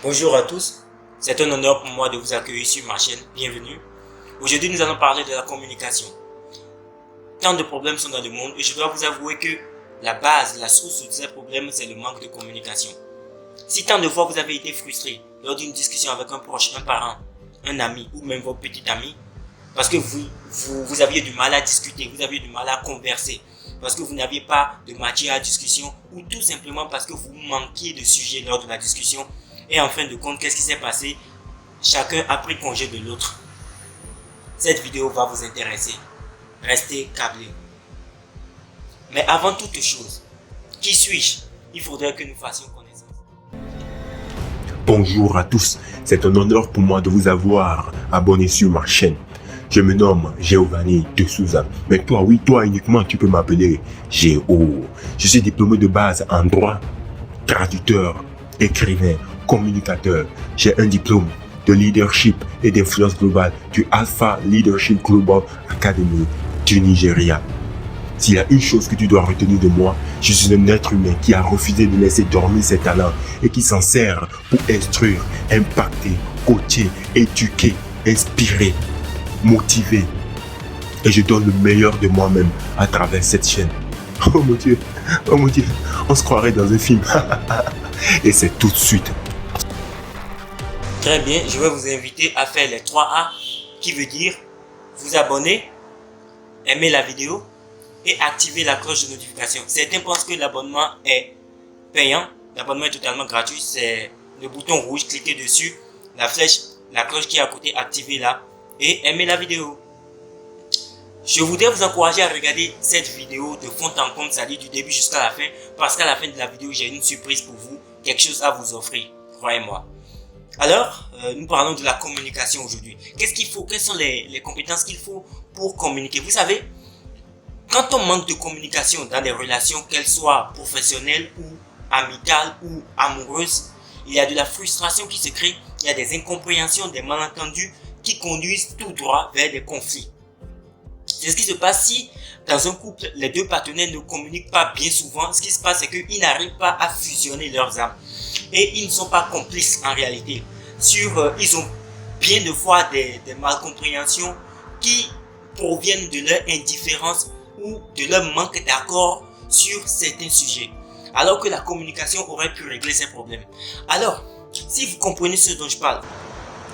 Bonjour à tous, c'est un honneur pour moi de vous accueillir sur ma chaîne, bienvenue. Aujourd'hui nous allons parler de la communication. Tant de problèmes sont dans le monde et je dois vous avouer que la base, la source de ces problèmes c'est le manque de communication. Si tant de fois vous avez été frustré lors d'une discussion avec un proche, un parent, un ami ou même votre petit ami, parce que vous aviez du mal à discuter, vous aviez du mal à converser, parce que vous n'aviez pas de matière à discussion ou tout simplement parce que vous manquiez de sujet lors de la discussion, et en fin de compte, qu'est-ce qui s'est passé? Chacun a pris congé de l'autre. Cette vidéo va vous intéresser. Restez câblés. Mais avant toute chose, qui suis-je? Il faudrait que nous fassions connaissance. Bonjour à tous, c'est un honneur pour moi de vous avoir abonné sur ma chaîne. Je me nomme Giovanni de Souza, mais toi, oui, toi uniquement, tu peux m'appeler Géo. Je suis diplômé de base en droit, traducteur, écrivain, communicateur. J'ai un diplôme de leadership et d'influence globale du Alpha Leadership Global Academy du Nigeria. S'il y a une chose que tu dois retenir de moi, je suis un être humain qui a refusé de laisser dormir ses talents et qui s'en sert pour instruire, impacter, coacher, éduquer, inspirer, motiver. Et je donne le meilleur de moi-même à travers cette chaîne. Oh mon Dieu, on se croirait dans un film. Et c'est tout de suite. Très bien, je vais vous inviter à faire les 3A, qui veut dire vous abonner, aimer la vidéo et activer la cloche de notification. Certains pensent que l'abonnement est payant. L'abonnement est totalement gratuit. C'est le bouton rouge, cliquez dessus, la flèche, la cloche qui est à côté, activez-la et aimez la vidéo. Je voudrais vous encourager à regarder cette vidéo de fond en comble, c'est-à-dire du début jusqu'à la fin, parce qu'à la fin de la vidéo, j'ai une surprise pour vous, quelque chose à vous offrir, croyez-moi. Alors, nous parlons de la communication aujourd'hui. Qu'est-ce qu'il faut? Quelles sont les compétences qu'il faut pour communiquer? Vous savez, quand on manque de communication dans des relations, qu'elles soient professionnelles ou amicales ou amoureuses, il y a de la frustration qui se crée, il y a des incompréhensions, des malentendus qui conduisent tout droit vers des conflits. C'est ce qui se passe si, dans un couple, les deux partenaires ne communiquent pas bien souvent. Ce qui se passe, c'est qu'ils n'arrivent pas à fusionner leurs âmes. Et ils ne sont pas complices en réalité. Ils ont bien de fois des malcompréhensions qui proviennent de leur indifférence ou de leur manque d'accord sur certains sujets. Alors que la communication aurait pu régler ces problèmes. Alors, si vous comprenez ce dont je parle,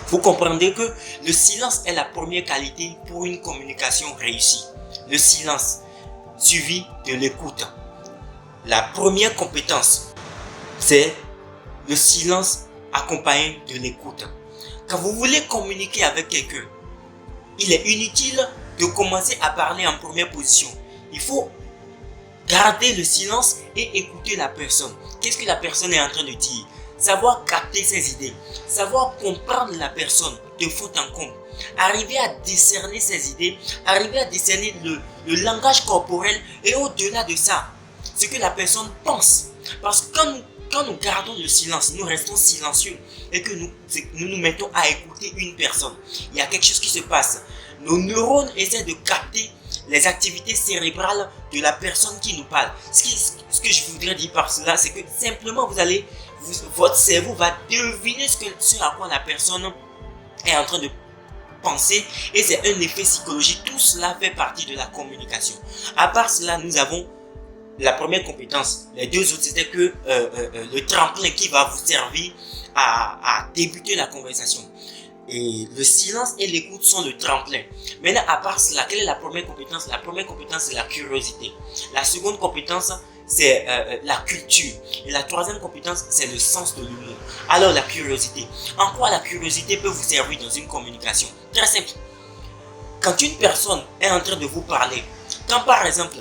vous comprendrez que le silence est la première qualité pour une communication réussie. Le silence, suivi de l'écoute. La première compétence, c'est le silence accompagné de l'écoute. Quand vous voulez communiquer avec quelqu'un, il est inutile de commencer à parler en première position. Il faut garder le silence et écouter la personne. Qu'est-ce que la personne est en train de dire? Savoir capter ses idées, savoir comprendre la personne de fond en comble, arriver à décerner ses idées, arriver à décerner le langage corporel et au-delà de ça, ce que la personne pense. Parce que quand nous gardons le silence, nous restons silencieux et que nous nous mettons à écouter une personne, il y a quelque chose qui se passe. Nos neurones essaient de capter les activités cérébrales de la personne qui nous parle. Ce que je voudrais dire par cela, c'est que simplement votre cerveau va deviner ce à quoi la personne est en train de penser et c'est un effet psychologique. Tout cela fait partie de la communication. À part cela, nous avons la première compétence. Les deux autres, c'était que le tremplin qui va vous servir à débuter la conversation. Et le silence et l'écoute sont le tremplin. Maintenant, à part cela, quelle est la première compétence? La première compétence, c'est la curiosité. La seconde compétence, c'est la culture. Et la troisième compétence, c'est le sens de l'humour. Alors, la curiosité. En quoi la curiosité peut vous servir dans une communication? Très simple. Quand une personne est en train de vous parler, quand par exemple,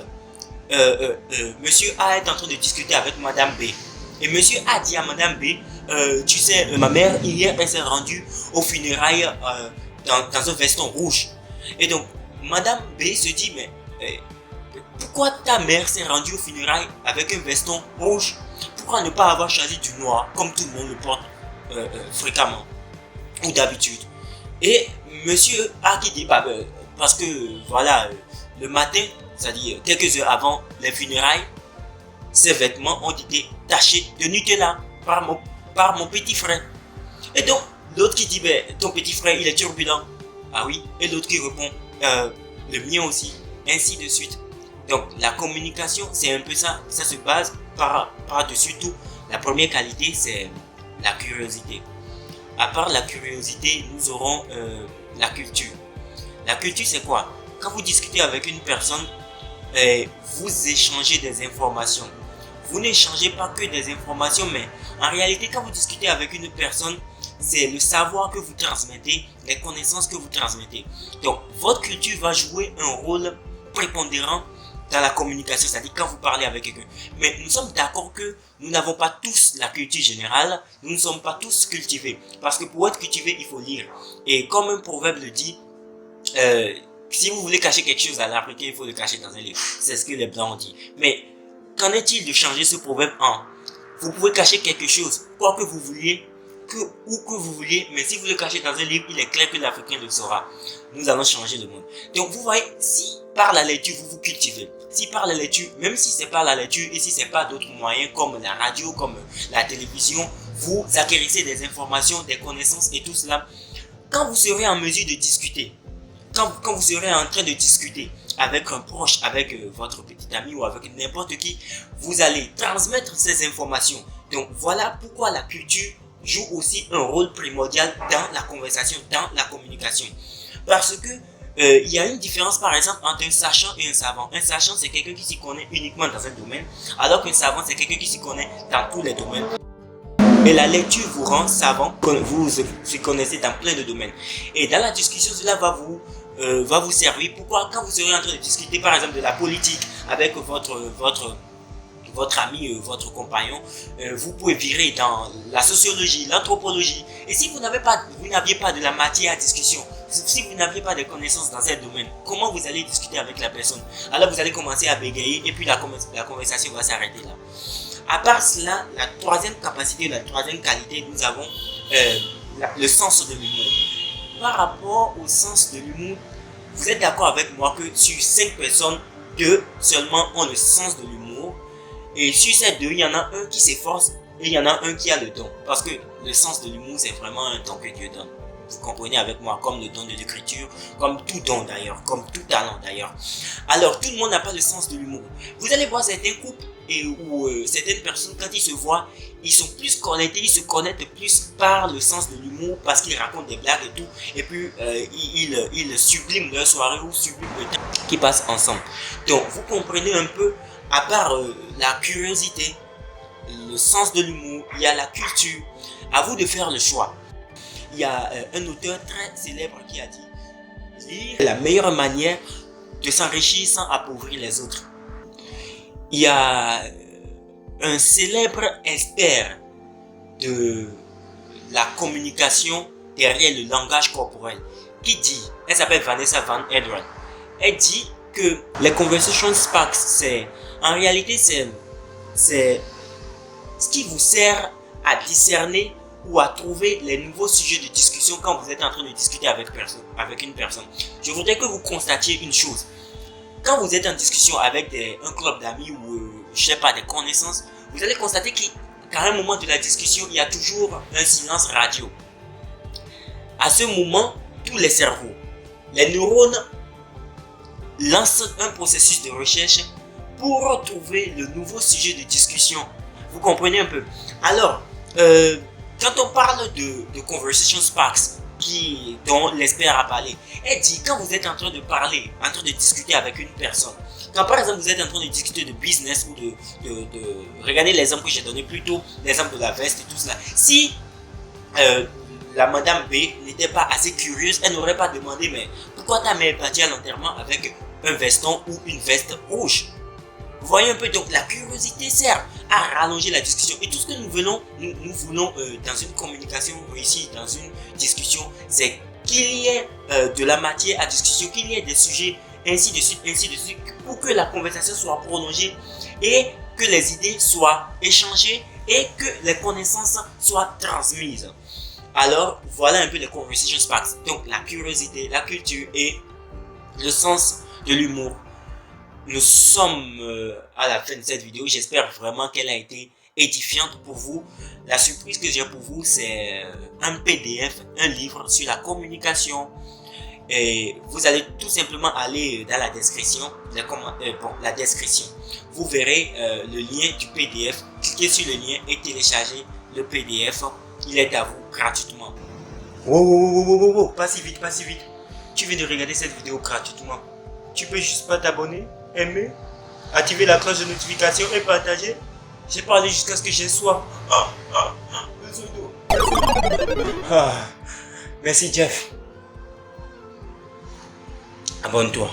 Monsieur A est en train de discuter avec Madame B, et Monsieur A dit à Madame B, tu sais, ma mère, hier, elle s'est rendue aux funérailles dans un veston rouge. Et donc, Madame B se dit, mais pourquoi ta mère s'est rendue aux funérailles avec un veston rouge? Pourquoi ne pas avoir choisi du noir, comme tout le monde le porte fréquemment, ou d'habitude? Et Monsieur A qui dit, parce que, voilà, le matin, c'est-à-dire quelques heures avant les funérailles, ces vêtements ont été tachés de Nutella par mon petit frère. Et donc, l'autre qui dit, ben, ton petit frère, il est turbulent. Ah oui. Et l'autre qui répond, le mien aussi. Ainsi de suite. Donc, la communication, c'est un peu ça. Ça se base par-dessus tout. La première qualité, c'est la curiosité. À part la curiosité, nous aurons la culture. La culture, c'est quoi? Quand vous discutez avec une personne, vous échangez des informations. Vous n'échangez pas que des informations, mais en réalité, quand vous discutez avec une personne, c'est le savoir que vous transmettez, les connaissances que vous transmettez. Donc, votre culture va jouer un rôle prépondérant dans la communication, c'est-à-dire quand vous parlez avec quelqu'un. Mais nous sommes d'accord que nous n'avons pas tous la culture générale, nous ne sommes pas tous cultivés. Parce que pour être cultivé, il faut lire. Et comme un proverbe le dit, si vous voulez cacher quelque chose à l'Africain, il faut le cacher dans un livre. C'est ce que les Blancs ont dit. Mais qu'en est-il de changer ce proverbe en vous pouvez cacher quelque chose, quoi que vous vouliez, où que vous vouliez, mais si vous le cachez dans un livre, il est clair que l'Africain le saura. Nous allons changer le monde. Donc vous voyez, si par la lecture vous vous cultivez, si par la lecture, même si c'est par la lecture et si c'est pas d'autres moyens comme la radio, comme la télévision, vous acquérissez des informations, des connaissances et tout cela, quand vous serez en mesure de discuter, quand vous serez en train de discuter avec un proche, avec votre petit ami ou avec n'importe qui, vous allez transmettre ces informations. Donc voilà pourquoi la culture joue aussi un rôle primordial dans la conversation, dans la communication. Parce que il y a une différence par exemple entre un sachant et un savant. Un sachant, c'est quelqu'un qui s'y connaît uniquement dans un domaine, alors qu'un savant, c'est quelqu'un qui s'y connaît dans tous les domaines. Et la lecture vous rend savant, vous vous connaissez dans plein de domaines. Et dans la discussion, cela va vous servir. Pourquoi? Quand vous serez en train de discuter par exemple de la politique avec votre ami, votre compagnon, vous pouvez virer dans la sociologie, l'anthropologie. Et si vous n'aviez pas de la matière à discussion, si vous n'aviez pas de connaissances dans ces domaines, comment vous allez discuter avec la personne? Alors vous allez commencer à bégayer et puis la conversation va s'arrêter là. À part cela, la troisième capacité, la troisième qualité, nous avons le sens de l'humour. Par rapport au sens de l'humour, vous êtes d'accord avec moi que sur 5 personnes, 2 seulement ont le sens de l'humour. Et sur ces 2, il y en a un qui s'efforce et il y en a un qui a le don. Parce que le sens de l'humour, c'est vraiment un don que Dieu donne. Vous comprenez avec moi, comme le don de l'écriture, comme tout don d'ailleurs, comme tout talent d'ailleurs. Alors, tout le monde n'a pas le sens de l'humour. Vous allez voir certains couples où certaines personnes, quand ils se voient, ils sont plus connectés, ils se connectent plus par le sens de l'humour parce qu'ils racontent des blagues et tout. Et puis, ils subliment leur soirée ou subliment le temps qu'ils passent ensemble. Donc, vous comprenez un peu, à part la curiosité, le sens de l'humour, il y a la culture. À vous de faire le choix. Il y a un auteur très célèbre qui a dit « Lire est la meilleure manière de s'enrichir sans appauvrir les autres. » Il y a un célèbre expert de la communication derrière le langage corporel qui dit, elle s'appelle Vanessa Van Edron, elle dit que les conversation sparks, en réalité c'est ce qui vous sert à discerner ou à trouver les nouveaux sujets de discussion quand vous êtes en train de discuter avec une personne. Je voudrais que vous constatiez une chose. Quand vous êtes en discussion avec un club d'amis ou je sais pas, des connaissances, vous allez constater qu'à un moment de la discussion, il y a toujours un silence radio. À ce moment, tous les cerveaux, les neurones lancent un processus de recherche pour trouver le nouveau sujet de discussion. Vous comprenez un peu? Alors, quand on parle de Conversation Sparks, dont l'expert a parlé, elle dit quand vous êtes en train de parler, en train de discuter avec une personne, quand par exemple vous êtes en train de discuter de business ou regardez l'exemple que j'ai donné plus tôt, l'exemple de la veste et tout cela, si la madame B n'était pas assez curieuse, elle n'aurait pas demandé mais pourquoi ta mère est partie à l'enterrement avec un veston ou une veste rouge? Vous voyez un peu, donc la curiosité sert à rallonger la discussion. Et tout ce que nous voulons dans une communication réussie, dans une discussion, c'est qu'il y ait de la matière à discussion, qu'il y ait des sujets, ainsi de suite, pour que la conversation soit prolongée et que les idées soient échangées et que les connaissances soient transmises. Alors, voilà un peu les conversation sparks. Donc, la curiosité, la culture et le sens de l'humour. Nous sommes à la fin de cette vidéo. J'espère vraiment qu'elle a été édifiante pour vous. La surprise que j'ai pour vous, c'est un PDF, un livre sur la communication. Et vous allez tout simplement aller dans la description, la description. Vous verrez le lien du PDF. Cliquez sur le lien et téléchargez le PDF. Il est à vous gratuitement. Wow, pas si vite, pas si vite. Tu viens de regarder cette vidéo gratuitement. Tu peux juste pas t'abonner, aimer, activer la cloche de notification et partager. J'ai parlé jusqu'à ce que j'ai soif. Besoin d'eau. Merci Jeff. Abonne-toi.